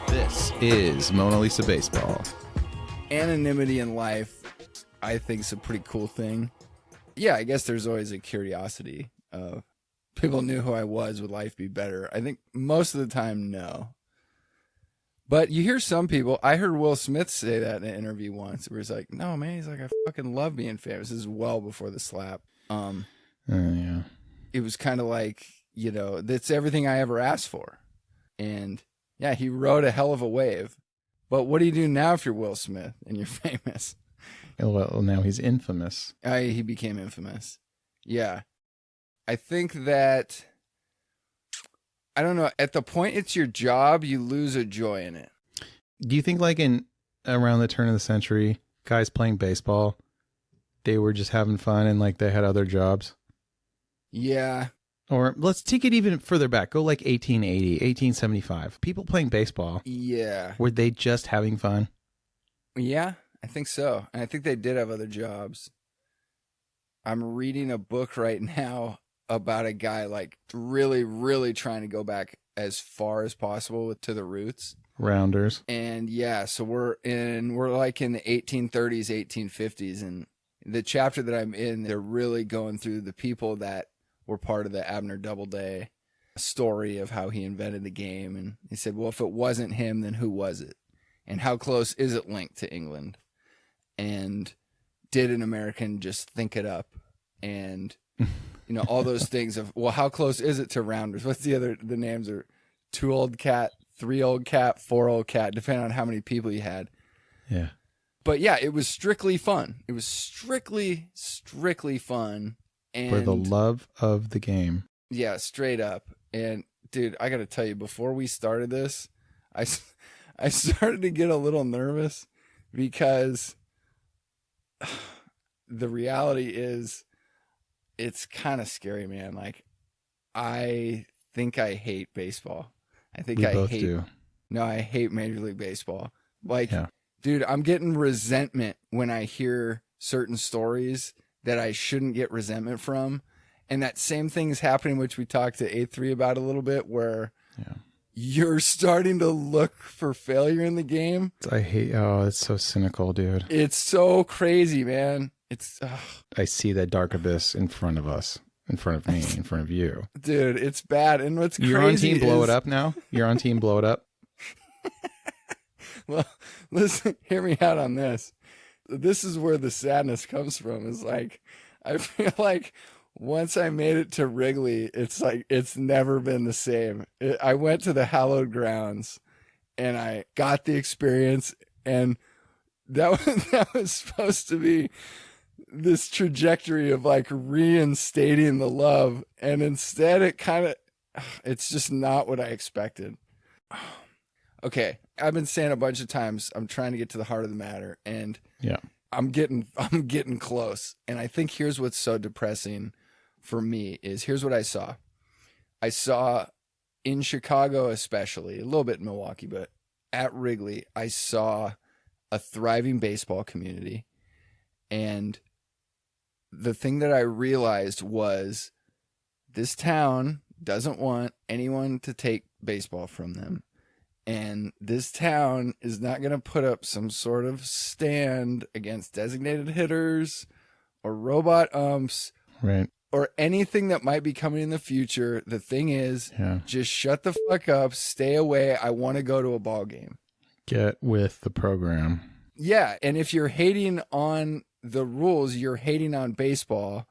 This is Mona Lisa Baseball. Anonymity in life, I think, is a pretty cool thing. Yeah, I guess there's always a curiosity of people knew who I was, would life be better? I think most of the time, no. But you hear some people, I heard Will Smith say that in an interview once, where he's like, no, man, he's like, I fucking love being famous. This is well before the slap. Yeah. It was kind of like, you know, that's everything I ever asked for. And yeah, he rode a hell of a wave. But what do you do now if you're Will Smith and you're famous? Well, now he's infamous. He became infamous. Yeah. I think that, I don't know, at the point it's your job, you lose a joy in it. Do you think like in around the turn of the century, guys playing baseball, they were just having fun and like they had other jobs? Yeah. Or let's take it even further back. Go like 1880, 1875. People playing baseball. Yeah. Were they just having fun? Yeah, I think so. And I think they did have other jobs. I'm reading a book right now about a guy like really, really trying to go back as far as possible to the roots. Rounders. And yeah, so we're like in the 1830s, 1850s. And the chapter that I'm in, they're really going through the people that were part of the Abner Doubleday story of how he invented the game. And he said, well, if it wasn't him, then who was it? And how close is it linked to England? And did an American just think it up? And, you know, all those things of, well, how close is it to rounders? What's the names are 2 old cat, 3 old cat, 4 old cat, depending on how many people you had. Yeah. But yeah, it was strictly fun. It was strictly fun. And for the love of the game. Yeah, straight up. And dude, I got to tell you, before we started this, I started to get a little nervous because the reality is it's kind of scary, man. Like, I think I hate baseball. I think I both hate. Do. No, I hate Major League Baseball. Like, yeah. Dude, I'm getting resentment when I hear certain stories that I shouldn't get resentment from. And that same thing is happening, which we talked to A3 about a little bit, where you're starting to look for failure in the game. It's so cynical, dude. It's so crazy, man. I see that dark abyss in front of us, in front of me, in front of you. Dude, it's bad. And what's crazy You're on team blow it up now? You're on team blow it up? Well, listen, hear me out on this. This is where the sadness comes from. Is like, I feel like once I made it to Wrigley, it's like it's never been the same. I went to the hallowed grounds and I got the experience, and that was supposed to be this trajectory of like reinstating the love, and instead it's just not what I expected. Okay, I've been saying a bunch of times I'm trying to get to the heart of the matter, and yeah, I'm getting close. And I think here's what's so depressing for me is here's what I saw. I saw in Chicago, especially a little bit in Milwaukee, but at Wrigley, I saw a thriving baseball community. And the thing that I realized was this town doesn't want anyone to take baseball from them. And this town is not going to put up some sort of stand against designated hitters or robot umps, right, or anything that might be coming in the future. The thing is, just shut the fuck up, stay away. I want to go to a ball game. Get with the program. Yeah, and if you're hating on the rules, you're hating on baseball,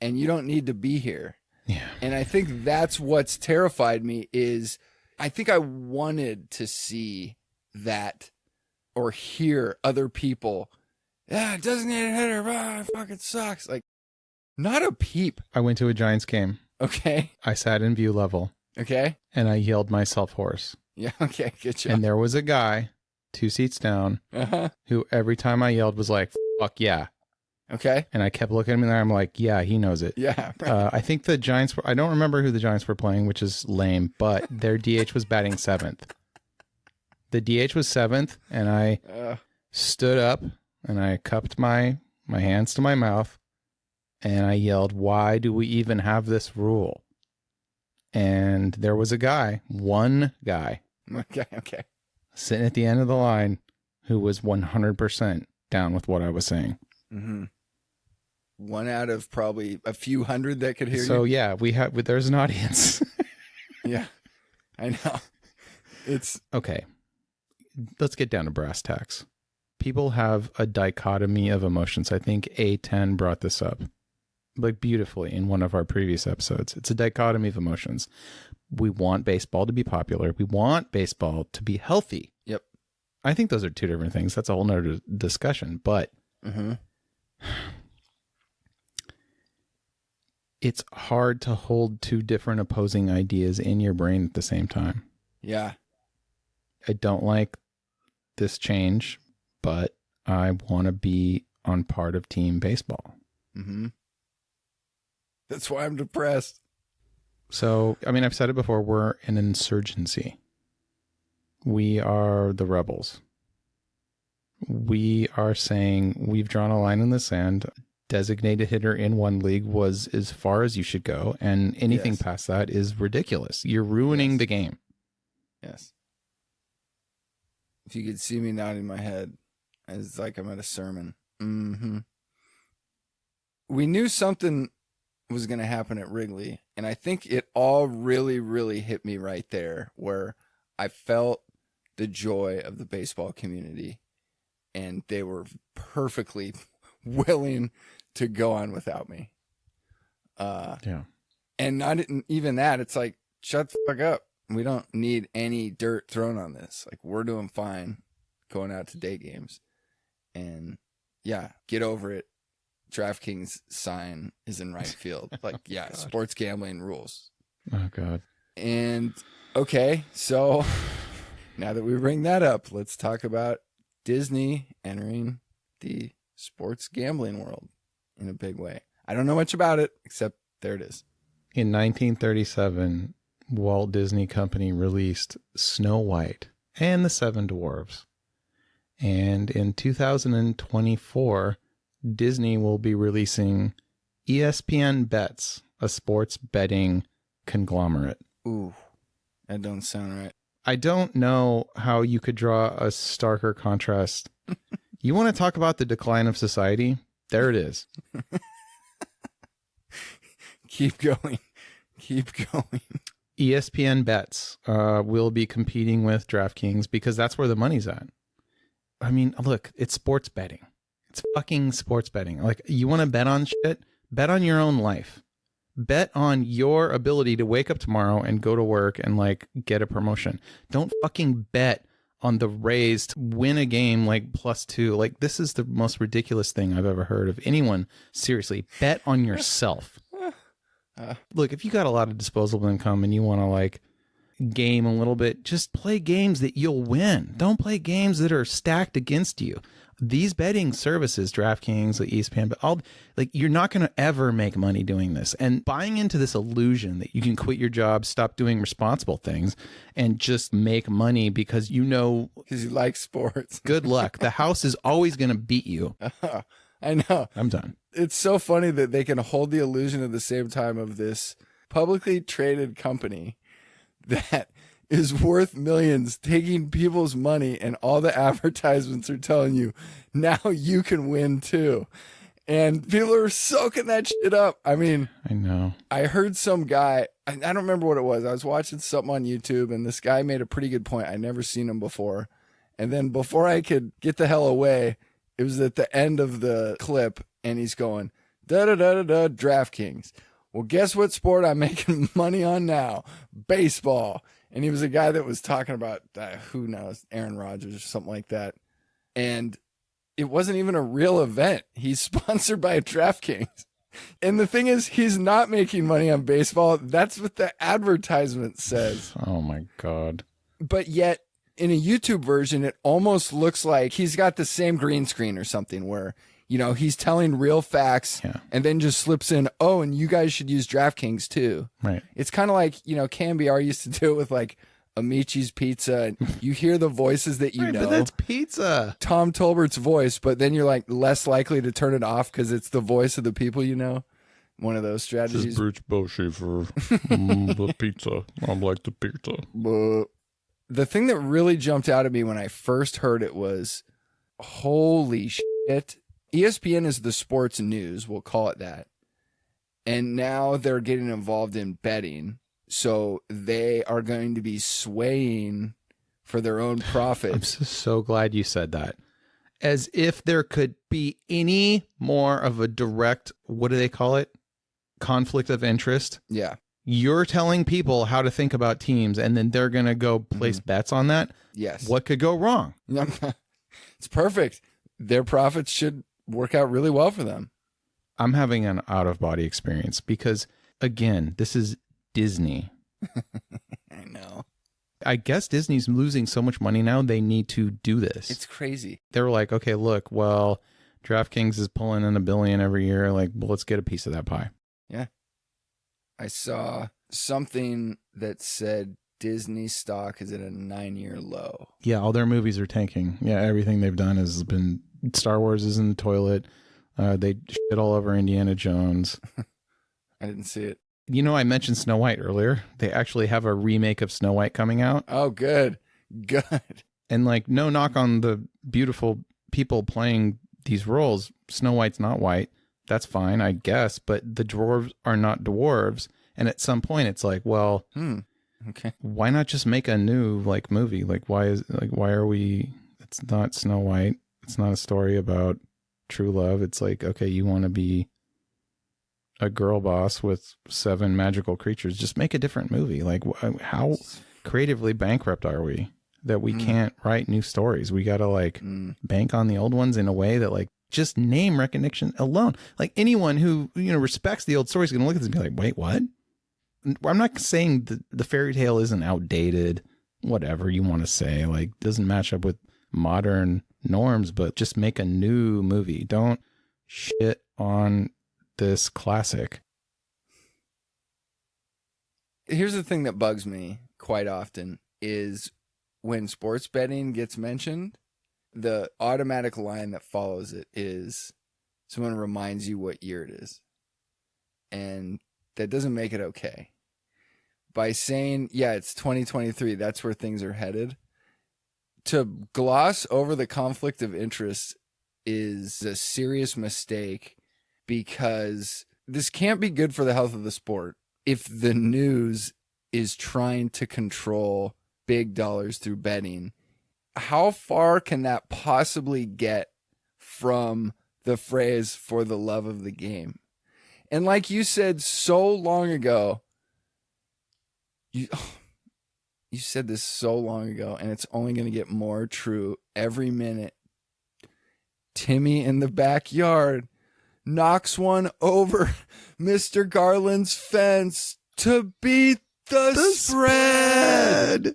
and you don't need to be here. Yeah. And I think that's what's terrified me is I think I wanted to see that or hear other people, designated hitter, it fucking sucks. Like, not a peep. I went to a Giants game. Okay. I sat in view level. Okay. And I yelled myself hoarse. Yeah, okay, good job. And there was a guy 2 seats down who every time I yelled was like, fuck yeah. Okay. And I kept looking at him and I'm like, yeah, he knows it. Yeah. I think the Giants I don't remember who the Giants were playing, which is lame, but their DH was batting 7th. The DH was 7th, and I stood up and I cupped my hands to my mouth and I yelled, why do we even have this rule? And there was one guy, Okay. sitting at the end of the line who was 100% down with what I was saying. Mm-hmm. One out of probably a few hundred that could hear you. So yeah, there's an audience. Yeah, I know. It's okay. Let's get down to brass tacks. People have a dichotomy of emotions. I think A10 brought this up like beautifully in one of our previous episodes. It's a dichotomy of emotions. We want baseball to be popular. We want baseball to be healthy. Yep. I think those are two different things. That's a whole nother discussion, but it's hard to hold two different opposing ideas in your brain at the same time. Yeah. I don't like this change, but I want to be on part of team baseball. Mm-hmm. That's why I'm depressed. So, I mean, I've said it before, we're an insurgency. We are the rebels. We are saying we've drawn a line in the sand. Designated hitter in one league was as far as you should go, and anything past that is ridiculous. You're ruining the game. Yes. If you could see me nodding my head, it's like I'm at a sermon. Mm-hmm. We knew something was going to happen at Wrigley, and I think it all really, really hit me right there, where I felt the joy of the baseball community, and they were perfectly willing to go on without me. Yeah. And not even that. It's like, shut the fuck up. We don't need any dirt thrown on this. Like, we're doing fine going out to day games. And yeah, get over it. DraftKings sign is in right field. Like, yeah, sports gambling rules. Oh, God. And okay, so now that we bring that up, let's talk about Disney entering the sports gambling world in a big way. I don't know much about it, except there it is. In 1937, Walt Disney Company released Snow White and the Seven Dwarfs. And in 2024, Disney will be releasing ESPN Bets, a sports betting conglomerate. Ooh, that don't sound right. I don't know how you could draw a starker contrast. You want to talk about the decline of society? There it is. Keep going. Keep going. ESPN Bets will be competing with DraftKings because that's where the money's at. I mean, look, it's sports betting. It's fucking sports betting. Like, you want to bet on shit? Bet on your own life. Bet on your ability to wake up tomorrow and go to work and, like, get a promotion. Don't fucking bet on the Rays to win a game, like, +2. Like, this is the most ridiculous thing I've ever heard of anyone. Seriously, bet on yourself. Look, if you got a lot of disposable income and you want to, like, game a little bit, just play games that you'll win. Don't play games that are stacked against you. These betting services, DraftKings, like ESPN, but all, like, you're not going to ever make money doing this. And buying into this illusion that you can quit your job, stop doing responsible things, and just make money because you like sports. Good luck. The house is always going to beat you. I know. I'm done. It's so funny that they can hold the illusion at the same time of this publicly traded company that is worth millions, taking people's money, and all the advertisements are telling you, now you can win too. And people are soaking that shit up. I mean, I know. I heard some guy, I don't remember what it was. I was watching something on YouTube, and this guy made a pretty good point. I'd never seen him before. And then before I could get the hell away, it was at the end of the clip, and he's going, da-da-da-da-da, DraftKings. Well, guess what sport I'm making money on now? Baseball. And he was a guy that was talking about, who knows, Aaron Rodgers or something like that. And it wasn't even a real event. He's sponsored by DraftKings. And the thing is, he's not making money on baseball. That's what the advertisement says. Oh, my God. But yet, in a YouTube version, it almost looks like he's got the same green screen or something where, you know, he's telling real facts and then just slips in, oh, and you guys should use DraftKings too. Right. It's kind of like, you know, Cambiar used to do it with like Amici's Pizza. And you hear the voices that you know. But that's pizza. Tom Tolbert's voice, but then you're like less likely to turn it off because it's the voice of the people you know. One of those This strategies. is Bruce Boschifer. The pizza. I like the pizza. The thing that really jumped out at me when I first heard it was, holy shit. ESPN is the sports news, we'll call it that. And now they're getting involved in betting. So they are going to be swaying for their own profit. I'm so glad you said that. As if there could be any more of a direct, what do they call it? Conflict of interest. Yeah. You're telling people how to think about teams, and then they're going to go place bets on that. Yes. What could go wrong? It's perfect. Their profits should work out really well for them. I'm having an out-of-body experience because, again, this is Disney. I know. I guess Disney's losing so much money now, they need to do this. It's crazy. They were like, okay, look, well, DraftKings is pulling in $1 billion every year. Like, well, let's get a piece of that pie. Yeah. I saw something that said Disney stock is at a 9-year low. Yeah, all their movies are tanking. Yeah, everything they've done has been, Star Wars is in the toilet. They shit all over Indiana Jones. I didn't see it. You know, I mentioned Snow White earlier. They actually have a remake of Snow White coming out. Oh, good. Good. And like, no knock on the beautiful people playing these roles. Snow White's not white. That's fine, I guess. But the dwarves are not dwarves. And at some point, it's like, well, okay, why not just make a new like movie? Like, why are we? It's not Snow White. It's not a story about true love. It's like, okay, you want to be a girl boss with 7 magical creatures. Just make a different movie. Like, how creatively bankrupt are we that we can't write new stories? We got to like bank on the old ones in a way that like just name recognition alone. Like anyone who, you know, respects the old stories is going to look at this and be like, wait, what? I'm not saying the fairy tale isn't outdated, whatever you want to say, like doesn't match up with modern norms, but just make a new movie. Don't shit on this classic. Here's the thing that bugs me quite often is when sports betting gets mentioned, the automatic line that follows it is someone reminds you what year it is. And that doesn't make it okay. By saying, yeah, it's 2023, that's where things are headed. To gloss over the conflict of interest is a serious mistake because this can't be good for the health of the sport if the news is trying to control big dollars through betting. How far can that possibly get from the phrase for the love of the game? And like you said so long ago, you said this so long ago, and it's only going to get more true every minute. Timmy in the backyard knocks one over Mr. Garland's fence to beat the spread.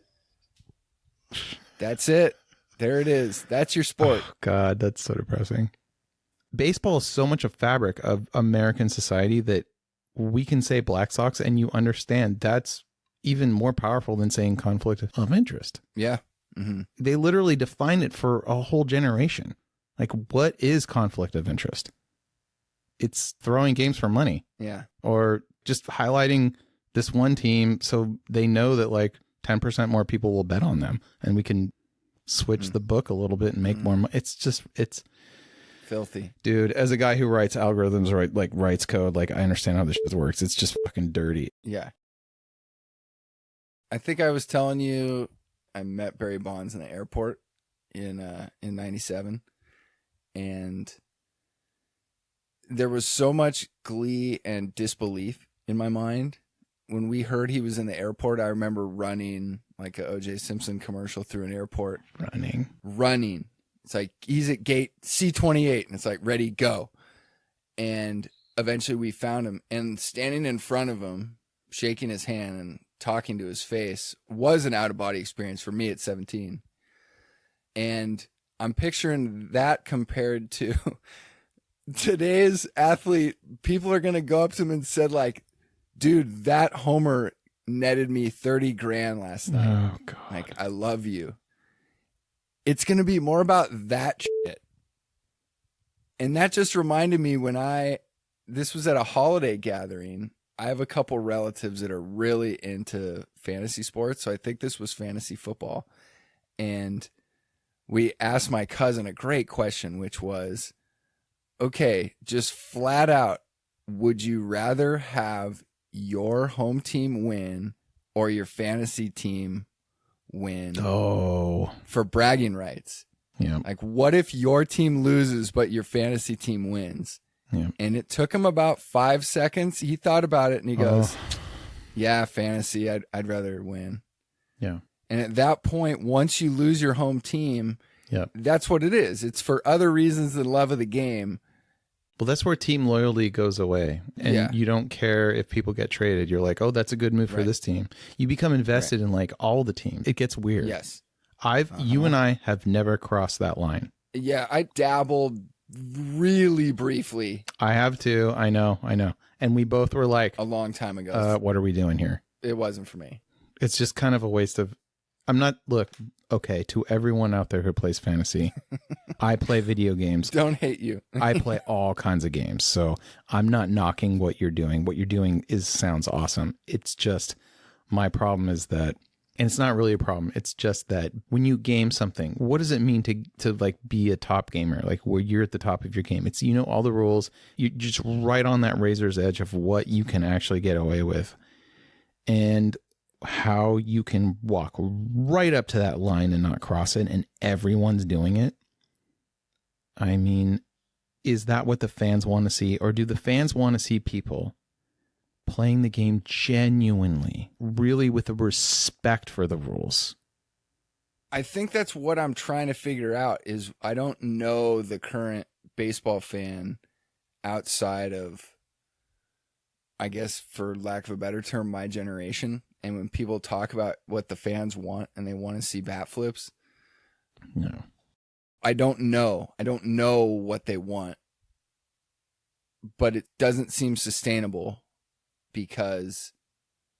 That's it. There it is. That's your sport. Oh, God, that's so depressing. Baseball is so much a fabric of American society that we can say Black Sox and you understand that's even more powerful than saying conflict of interest. Yeah. Mm-hmm. They literally define it for a whole generation. Like, what is conflict of interest? It's throwing games for money. Yeah. Or just highlighting this one team so they know that like 10% more people will bet on them and we can switch the book a little bit and make more money. It's filthy. Dude, as a guy who writes algorithms or writes code, like I understand how this shit works. It's just fucking dirty. Yeah. I think I was telling you I met Barry Bonds in the airport in 97, and there was so much glee and disbelief in my mind. When we heard he was in the airport, I remember running like a O.J. Simpson commercial through an airport. Running. It's like, he's at gate C28, and it's like, ready, go. And eventually we found him, and standing in front of him, shaking his hand and talking to his face was an out-of-body experience for me at 17. And I'm picturing that compared to today's athlete. People are going to go up to him and said like, dude, that homer netted me 30 grand last night. Oh, God. Like, I love you. It's going to be more about that shit. And that just reminded me when I this was at a holiday gathering. I have a couple relatives that are really into fantasy sports, so I think this was fantasy football. And we asked my cousin a great question, which was, okay, just flat out, would you rather have your home team win or your fantasy team win for bragging rights? Yeah. Like, what if your team loses but your fantasy team wins? Yeah. And it took him about 5 seconds. He thought about it and he goes, yeah, fantasy, I'd rather win. Yeah. And at that point, once you lose your home team, Yeah. that's what it is. It's for other reasons than love of the game. Well, that's where team loyalty goes away. And you don't care if people get traded. You're like, oh, that's a good move for this team. You become invested in like all the teams. It gets weird. Yes. You and I have never crossed that line. Yeah, I dabbled really briefly. I have too. I know. And we both were like, a long time ago. what are we doing here? It wasn't for me. It's just kind of a waste of, okay, to everyone out there who plays fantasy, I play video games. Don't hate you. I play all kinds of games. So I'm not knocking what you're doing. What you're doing sounds awesome. It's just, my problem is that, and it's not really a problem. It's just that when you game something, what does it mean to like be a top gamer? Like where you're at the top of your game. It's, you know, all the rules. You're just right on that razor's edge of what you can actually get away with. And how you can walk right up to that line and not cross it, and everyone's doing it. I mean, is that what the fans want to see? Or do the fans want to see people playing the game genuinely, really with a respect for the rules? I think that's what I'm trying to figure out is I don't know the current baseball fan outside of, I guess, for lack of a better term, my generation. And when people talk about what the fans want and they want to see bat flips, No. I don't know. I don't know what they want. But it doesn't seem sustainable because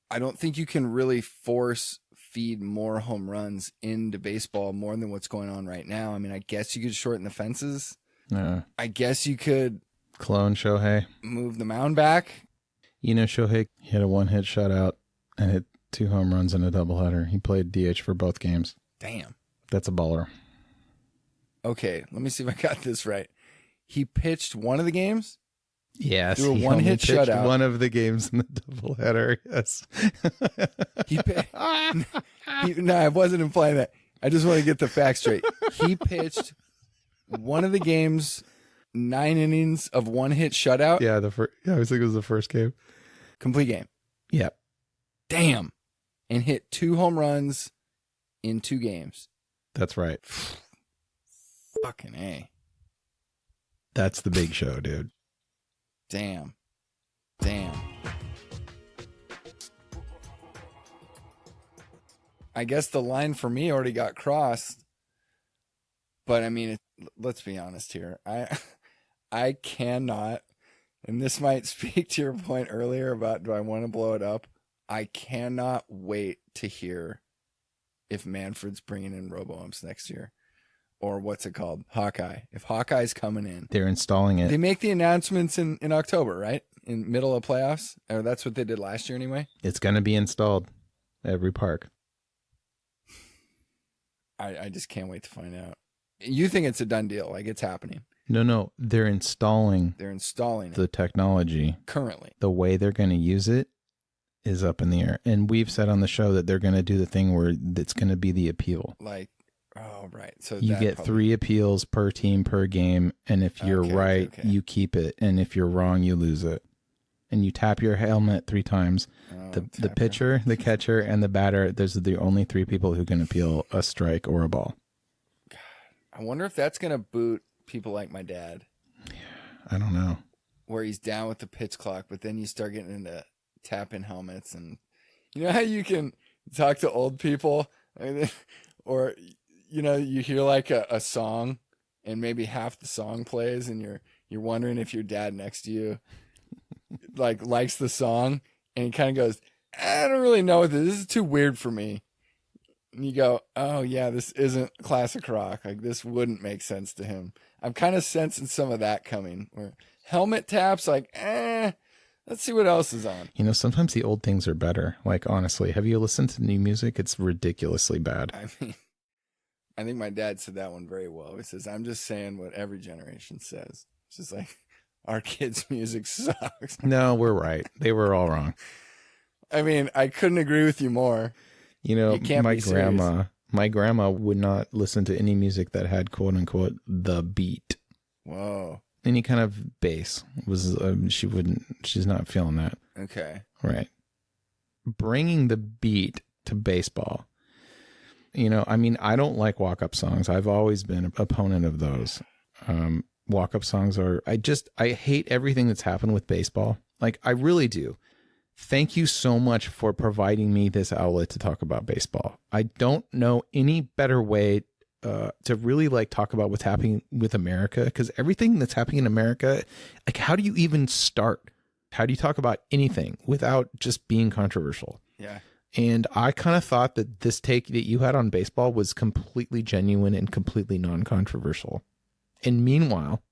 I don't think you can really force feed more home runs into baseball more than what's going on right now. I mean, I guess you could shorten the fences. I guess you could Clone Shohei. move the mound back. You know, Shohei hit a one-hit shutout and hit 2 home runs in a doubleheader. He played DH for both games. Damn. That's a baller. Okay, let me see if I got this right. He pitched one of the games? Yes, Threw a he one-hit only pitched shutout. one of the games in the doubleheader. Yes. No, I wasn't implying that. I just want to get the facts straight. He pitched one of the games, 9 innings of one-hit shutout. Yeah, I was thinking it was the first game. Complete game. Yep. Damn. And hit 2 home runs in 2 games. That's right. Fucking A. That's the big show, dude. Damn. I guess the line for me already got crossed. But I mean, let's be honest here. I cannot, and this might speak to your point earlier about do I want to blow it up? I cannot wait to hear if Manfred's bringing in robo-umps next year. Or what's it called? Hawkeye. If Hawkeye's coming in. They're installing it. They make the announcements in October, right? In middle of playoffs? Or that's what they did last year anyway? It's going to be installed. Every park. I just can't wait to find out. You think it's a done deal, like it's happening. No. They're installing the technology. currently. The way they're going to use it is up in the air. And we've said on the show that they're going to do the thing where it's going to be the appeal. Like, oh, right. So You get 3 appeals per team per game. And if you're right, you keep it. And if you're wrong, you lose it. And you tap your helmet 3 times. The pitcher, the catcher, and the batter, those are the only 3 people who can appeal a strike or a ball. I wonder if that's going to boot people like my dad. I don't know. Where he's down with the pitch clock, but then you start getting into tap-in helmets. And you know how you can talk to old people? Or, you know, you hear like a song and maybe half the song plays and you're wondering if your dad next to you like likes the song and he kind of goes, I don't really know what this is too weird for me. And you go, oh yeah, this isn't classic rock. Like this wouldn't make sense to him. I'm kind of sensing some of that coming where helmet taps, like, let's see what else is on. You know, sometimes the old things are better. Like, honestly, have you listened to new music? It's ridiculously bad. I mean, I think my dad said that one very well. He says, I'm just saying what every generation says. It's just like, our kids' music sucks. No, we're right. They were all wrong. I mean, I couldn't agree with you more. You know, You can't my be serious. grandma would not listen to any music that had quote unquote the beat. Whoa. Any kind of bass was she's not feeling that. Okay. Right. Bringing the beat to baseball. You know, I mean, I don't like walk-up songs. I've always been an opponent of those. Walk-up songs I hate everything that's happened with baseball. Like, I really do. Thank you so much for providing me this outlet to talk about baseball. I don't know any better way to really like talk about what's happening with America, because everything that's happening in America, like, how do you even start? How do you talk about anything without just being controversial? Yeah. And I kind of thought that this take that you had on baseball was completely genuine and completely non-controversial. And meanwhile,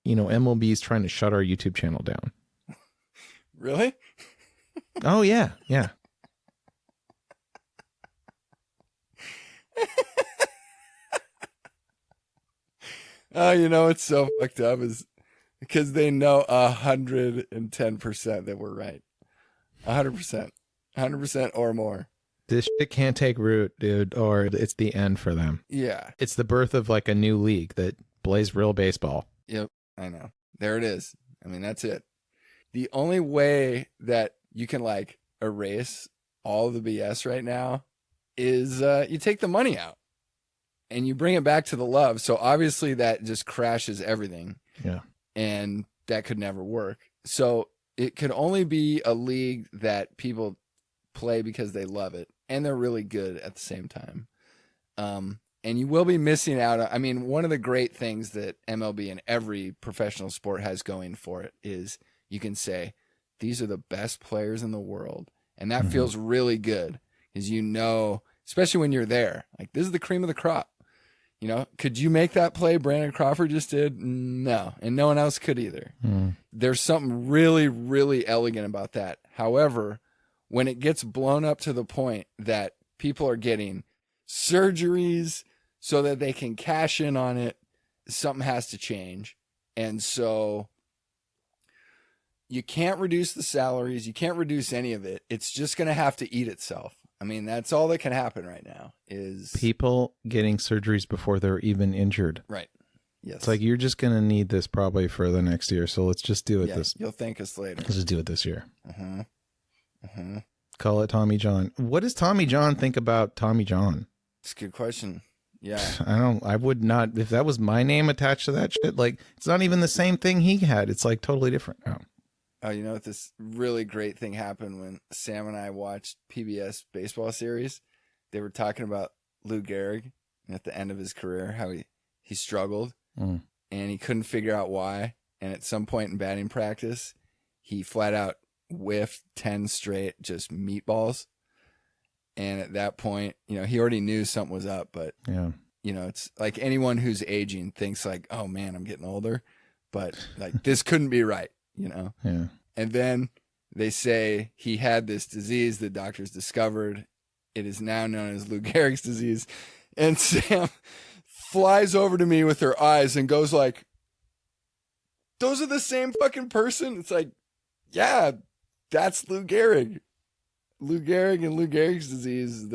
you know, MLB is trying to shut our YouTube channel down. Really? Oh, yeah. Yeah. Oh, you know, it's so fucked up is because they know 110% that we're right. 100%. 100% or more. This shit can't take root, dude, or it's the end for them. Yeah. It's the birth of like a new league that plays real baseball. Yep. I know. There it is. I mean, that's it. The only way that you can like erase all the BS right now is you take the money out and you bring it back to the love. So obviously that just crashes everything. Yeah. And that could never work. So it could only be a league that people play because they love it and they're really good at the same time. And you will be missing out. I mean, one of the great things that MLB and every professional sport has going for it is you can say, these are the best players in the world. And that feels really good because you know, especially when you're there, like this is the cream of the crop. You know, could you make that play Brandon Crawford just did? No. And no one else could either. There's something really, really elegant about that. However, when it gets blown up to the point that people are getting surgeries so that they can cash in on it, something has to change. And so you can't reduce the salaries. You can't reduce any of it. It's just going to have to eat itself. I mean, that's all that can happen right now is people getting surgeries before they're even injured. Right. Yes. It's like, you're just going to need this probably for the next year. So let's just do it You'll thank us later. Let's just do it this year. Call it Tommy John. What does Tommy John think about Tommy John? It's a good question. Yeah. I would not, if that was my name attached to that shit, like, it's not even the same thing he had. It's like totally different. Oh, you know what? This really great thing happened when Sam and I watched PBS baseball series. They were talking about Lou Gehrig at the end of his career, how he struggled and he couldn't figure out why. And at some point in batting practice, he flat out whiffed 10 straight just meatballs. And at that point, you know, he already knew something was up, but Yeah. you know, it's like anyone who's aging thinks like, oh man, I'm getting older, but like this couldn't be right, you know? Yeah. And then they say he had this disease that doctors discovered. It is now known as Lou Gehrig's disease. And Sam flies over to me with her eyes and goes like, those are the same fucking person? It's like, yeah, that's Lou Gehrig. Lou Gehrig and Lou Gehrig's disease,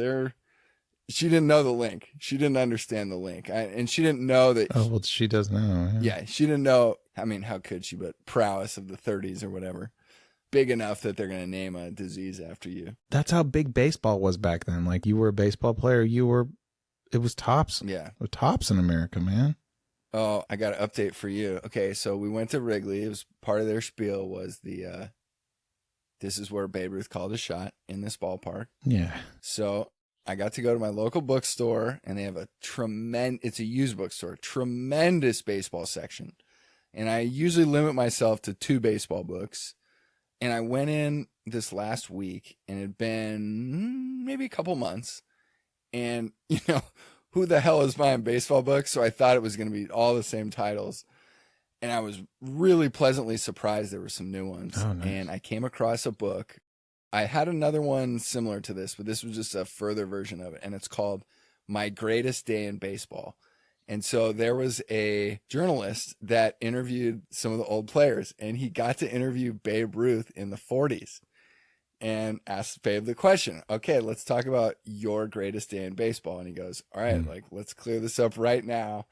she didn't know the link. She didn't understand the link. And she didn't know that. Oh, well, she does now. Yeah, she didn't know. I mean, how could she? But prowess of the 30s or whatever. Big enough that they're going to name a disease after you. That's how big baseball was back then. Like, you were a baseball player, it was tops. Yeah. It was tops in America, man. Oh, I got an update for you. Okay, so we went to Wrigley. It was part of their spiel was this is where Babe Ruth called a shot in this ballpark. Yeah. So I got to go to my local bookstore, and they have it's a used bookstore, tremendous baseball section. And I usually limit myself to 2 baseball books. And I went in this last week, and it had been maybe a couple months. And, you know, who the hell is buying baseball books? So I thought it was going to be all the same titles. And I was really pleasantly surprised there were some new ones. Oh, nice. And I came across a book. I had another one similar to this, but this was just a further version of it. And it's called My Greatest Day in Baseball. And so there was a journalist that interviewed some of the old players, and he got to interview Babe Ruth in the 40s and asked Babe the question, okay, let's talk about your greatest day in baseball. And he goes, all right, like, let's clear this up right now.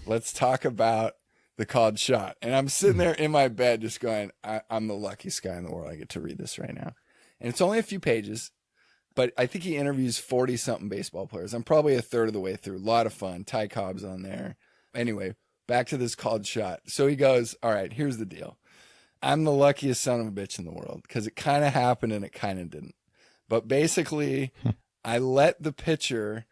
Let's talk about the called shot. And I'm sitting there in my bed just going, I'm the luckiest guy in the world. I get to read this right now. And it's only a few pages, but I think he interviews 40-something baseball players. I'm probably a third of the way through. A lot of fun. Ty Cobb's on there. Anyway, back to this called shot. So he goes, all right, here's the deal. I'm the luckiest son of a bitch in the world because it kind of happened and it kind of didn't. But basically, I let the pitcher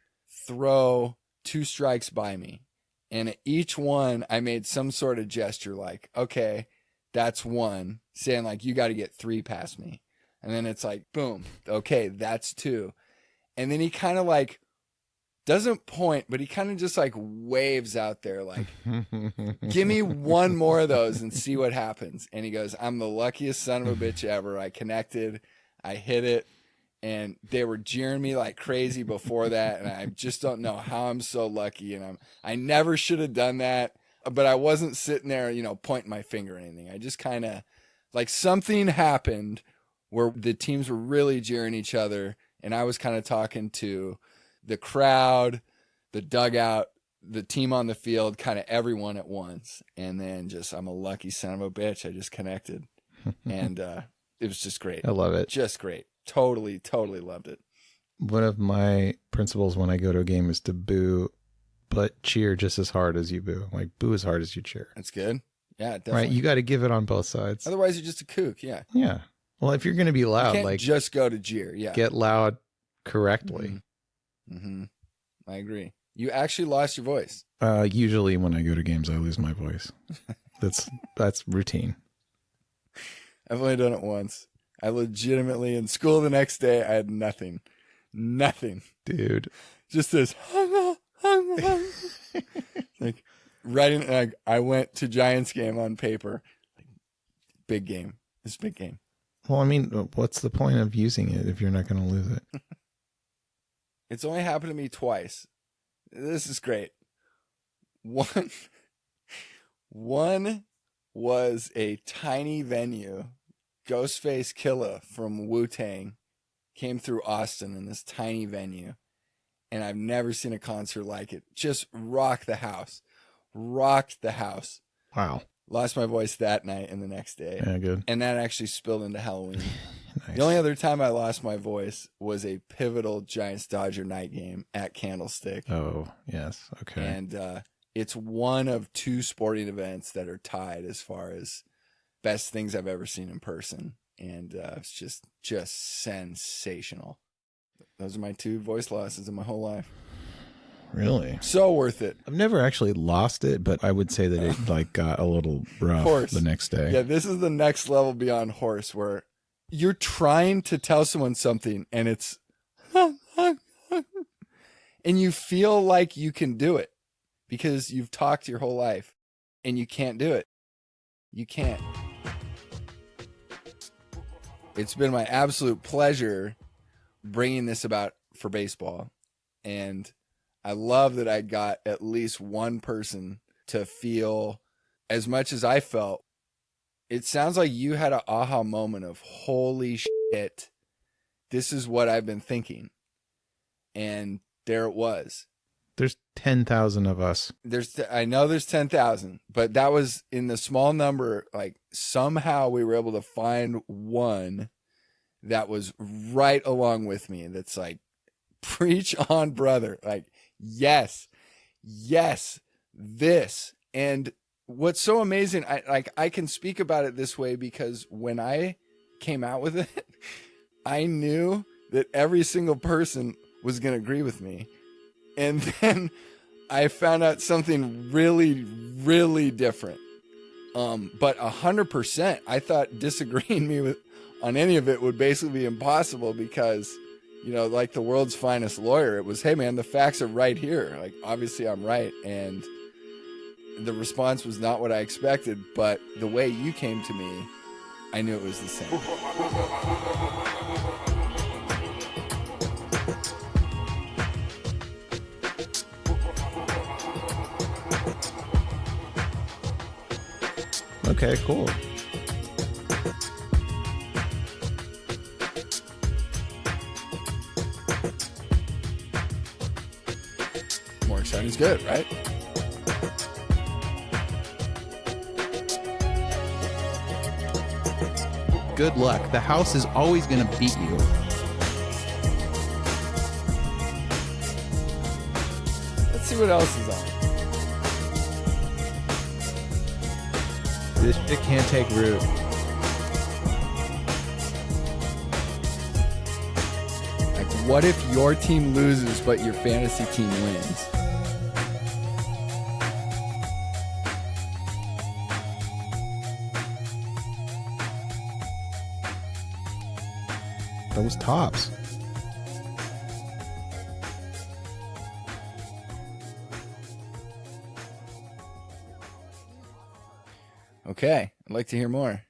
throw 2 strikes by me. And at each one, I made some sort of gesture like, okay, that's 1, saying like, you got to get 3 past me. And then it's like, boom, okay, that's 2. And then he kind of like doesn't point, but he kind of just like waves out there like, give me 1 more of those and see what happens. And he goes, I'm the luckiest son of a bitch ever. I connected, I hit it, and they were jeering me like crazy before that. And I just don't know how I'm so lucky. And I never should have done that, but I wasn't sitting there, pointing my finger or anything. I just kind of like something happened where the teams were really jeering each other, and I was kind of talking to the crowd, the dugout, the team on the field, kind of everyone at once. And then just, I'm a lucky son of a bitch. I just connected. And it was just great. I love it. Just great. Totally, totally loved it. One of my principles when I go to a game is to boo, but cheer just as hard as you boo. Like, boo as hard as you cheer. That's good. Yeah, definitely. Right? You got to give it on both sides. Otherwise, you're just a kook. Yeah. Yeah. Well, if you're going to be loud, You can't just go to jeer. Yeah. get loud correctly. Mm-hmm. I agree. You actually lost your voice. Usually when I go to games, I lose my voice. That's routine. I've only done it once. I legitimately, in school the next day, I had nothing. Dude. Just this. Like, writing, I went to Giants game on paper. Big game. It's a big game. Well, I mean, what's the point of using it if you're not going to lose it? It's only happened to me twice. This is great. One was a tiny venue. Ghostface Killah from Wu-Tang came through Austin in this tiny venue. And I've never seen a concert like it. Just rocked the house. Wow. Lost my voice that night and the next day. Yeah, good. And that actually spilled into Halloween. Nice. The only other time I lost my voice was a pivotal Giants-Dodger night game at Candlestick. Oh, yes. Okay. And it's one of 2 sporting events that are tied as far as best things I've ever seen in person. And it's just sensational. Those are my 2 voice losses in my whole life. Really? So worth it. I've never actually lost it, but I would say that it like got a little rough the next day. Yeah, this is the next level beyond horse where you're trying to tell someone something and it's and you feel like you can do it because you've talked your whole life and you can't do it. You can't. It's been my absolute pleasure bringing this about for baseball, and I love that I got at least one person to feel as much as I felt. It sounds like you had an aha moment of, holy shit, this is what I've been thinking. And there it was. There's 10,000 of us. I know there's 10,000, but that was in the small number. Like, somehow we were able to find one that was right along with me. That's like, preach on, brother. Like, yes, this. And what's so amazing, I can speak about it this way because when I came out with it, I knew that every single person was going to agree with me. And then I found out something really, really different. But 100%, I thought disagreeing on any of it would basically be impossible because, like the world's finest lawyer, it was, hey man, the facts are right here. Like, obviously I'm right. And the response was not what I expected, but the way you came to me, I knew it was the same. Okay, cool. More exciting is good, right? Good luck. The house is always going to beat you. Let's see what else is on. This shit can't take root. Like, what if your team loses but your fantasy team wins? That was tops. Okay, I'd like to hear more.